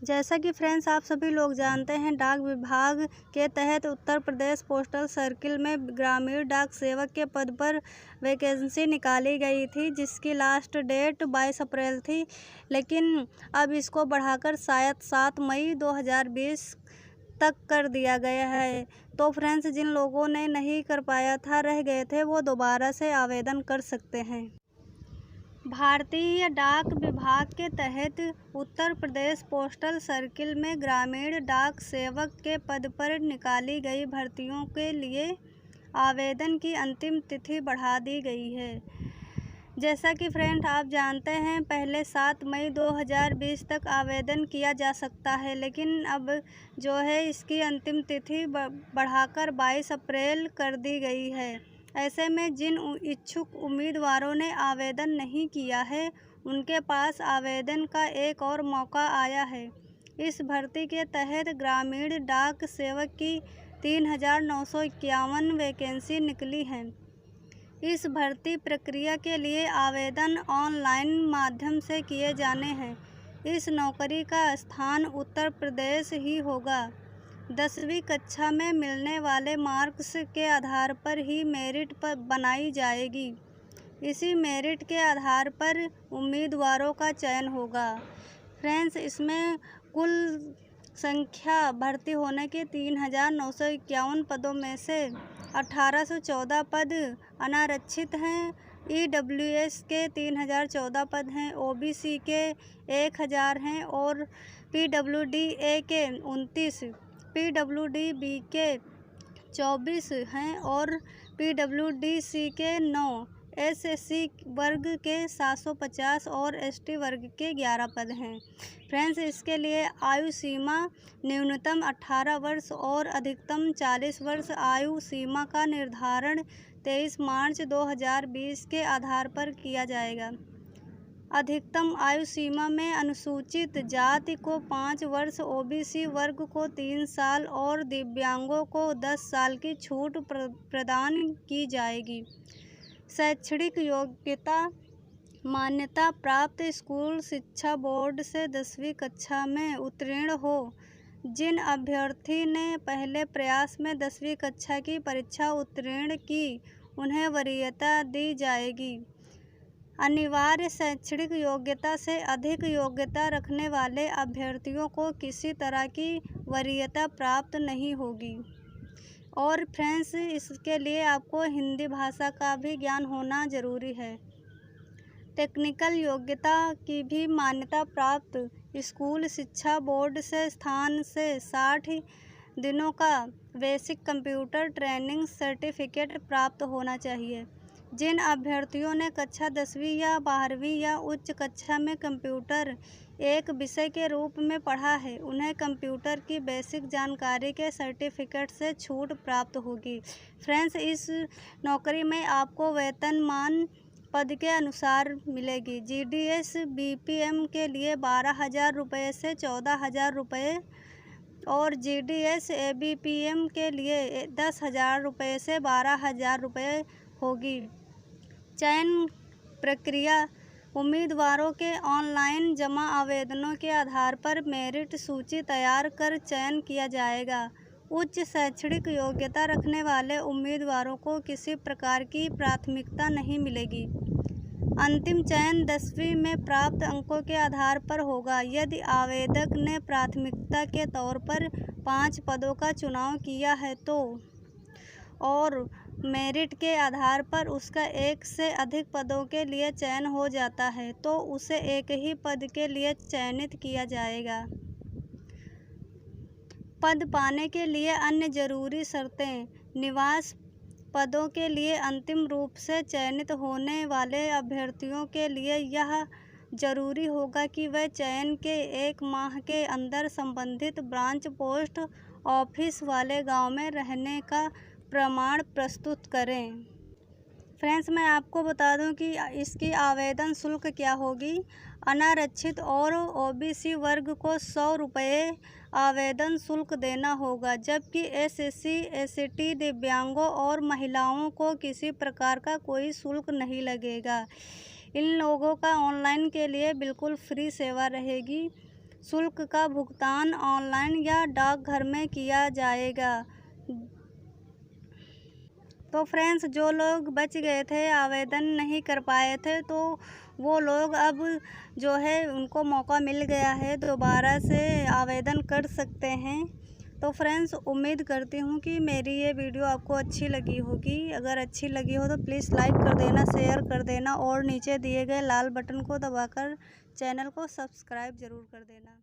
जैसा कि फ्रेंड्स आप सभी लोग जानते हैं, डाक विभाग के तहत उत्तर प्रदेश पोस्टल सर्किल में ग्रामीण डाक सेवक के पद पर वैकेंसी निकाली गई थी, जिसकी लास्ट डेट 22 अप्रैल थी। लेकिन अब इसको बढ़ाकर शायद 7 मई 2020 तक कर दिया गया है। तो फ्रेंड्स, जिन लोगों ने नहीं कर पाया था, रह गए थे, वो दोबारा से आवेदन कर सकते हैं। भारतीय डाक विभाग के तहत उत्तर प्रदेश पोस्टल सर्किल में ग्रामीण डाक सेवक के पद पर निकाली गई भर्तियों के लिए आवेदन की अंतिम तिथि बढ़ा दी गई है। जैसा कि फ्रेंड आप जानते हैं, पहले 7 मई 2020 तक आवेदन किया जा सकता है, लेकिन अब जो है इसकी अंतिम तिथि बढ़ाकर 22 अप्रैल कर दी गई है। ऐसे में जिन इच्छुक उम्मीदवारों ने आवेदन नहीं किया है, उनके पास आवेदन का एक और मौका आया है। इस भर्ती के तहत ग्रामीण डाक सेवक की 3,951 वैकेंसी निकली हैं। इस भर्ती प्रक्रिया के लिए आवेदन ऑनलाइन माध्यम से किए जाने हैं। इस नौकरी का स्थान उत्तर प्रदेश ही होगा। 10वीं कक्षा में मिलने वाले मार्क्स के आधार पर ही मेरिट पर बनाई जाएगी। इसी मेरिट के आधार पर उम्मीदवारों का चयन होगा। फ्रेंड्स, इसमें कुल संख्या भर्ती होने के 3,951 पदों में से 1,814 पद अनारक्षित हैं। EWS के 3,014 पद हैं, OBC के 1,000 हैं और PWD-A के 29, PWD-B के 24 हैं और PWD-C के 9, SC वर्ग के 750 और ST वर्ग के 11 पद हैं। फ्रेंड्स, इसके लिए आयु सीमा न्यूनतम 18 वर्ष और अधिकतम 40 वर्ष आयु सीमा का निर्धारण 23 मार्च 2020 के आधार पर किया जाएगा। अधिकतम आयु सीमा में अनुसूचित जाति को 5 वर्ष, OBC वर्ग को 3 साल और दिव्यांगों को 10 साल की छूट प्रदान की जाएगी। शैक्षणिक योग्यता मान्यता प्राप्त स्कूल शिक्षा बोर्ड से 10वीं कक्षा में उत्तीर्ण हो। जिन अभ्यर्थी ने पहले प्रयास में 10वीं कक्षा की परीक्षा उत्तीर्ण की, उन्हें वरीयता दी जाएगी। अनिवार्य शैक्षणिक योग्यता से अधिक योग्यता रखने वाले अभ्यर्थियों को किसी तरह की वरीयता प्राप्त नहीं होगी। और फ्रेंड्स, इसके लिए आपको हिंदी भाषा का भी ज्ञान होना ज़रूरी है। टेक्निकल योग्यता की भी मान्यता प्राप्त स्कूल शिक्षा बोर्ड से स्थान से 60 दिनों का बेसिक कंप्यूटर ट्रेनिंग सर्टिफिकेट प्राप्त होना चाहिए। जिन अभ्यर्थियों ने कक्षा 10वीं या 12वीं या उच्च कक्षा में कंप्यूटर एक विषय के रूप में पढ़ा है, उन्हें कंप्यूटर की बेसिक जानकारी के सर्टिफिकेट से छूट प्राप्त होगी। फ्रेंड्स, इस नौकरी में आपको वेतनमान पद के अनुसार मिलेगी। GDS BPM के लिए 12,000 रुपये से 14,000 रुपये और GDS ABPM के लिए 10,000 रुपये से 12,000 रुपये होगी। चयन प्रक्रिया उम्मीदवारों के ऑनलाइन जमा आवेदनों के आधार पर मेरिट सूची तैयार कर चयन किया जाएगा। उच्च शैक्षणिक योग्यता रखने वाले उम्मीदवारों को किसी प्रकार की प्राथमिकता नहीं मिलेगी। अंतिम चयन 10वीं में प्राप्त अंकों के आधार पर होगा। यदि आवेदक ने प्राथमिकता के तौर पर 5 पदों का चुनाव किया है तो और मेरिट के आधार पर उसका एक से अधिक पदों के लिए चयन हो जाता है, तो उसे एक ही पद के लिए चयनित किया जाएगा। पद पाने के लिए अन्य जरूरी शर्तें। निवास पदों के लिए अंतिम रूप से चयनित होने वाले अभ्यर्थियों के लिए यह जरूरी होगा कि वह चयन के 1 माह के अंदर संबंधित ब्रांच पोस्ट ऑफिस वाले गांव में रहने का प्रमाण प्रस्तुत करें। फ्रेंड्स, मैं आपको बता दूं कि इसकी आवेदन शुल्क क्या होगी। अनारक्षित और OBC वर्ग को 100 रुपये आवेदन शुल्क देना होगा, जबकि SC ST दिव्यांगों और महिलाओं को किसी प्रकार का कोई शुल्क नहीं लगेगा। इन लोगों का ऑनलाइन के लिए बिल्कुल फ्री सेवा रहेगी। शुल्क का भुगतान ऑनलाइन या डाकघर में किया जाएगा। तो फ्रेंड्स, जो लोग बच गए थे, आवेदन नहीं कर पाए थे, तो वो लोग अब जो है उनको मौका मिल गया है, दोबारा से आवेदन कर सकते हैं। तो फ्रेंड्स, उम्मीद करती हूँ कि मेरी ये वीडियो आपको अच्छी लगी होगी। अगर अच्छी लगी हो तो प्लीज़ लाइक कर देना, शेयर कर देना और नीचे दिए गए लाल बटन को दबाकर चैनल को सब्सक्राइब ज़रूर कर देना।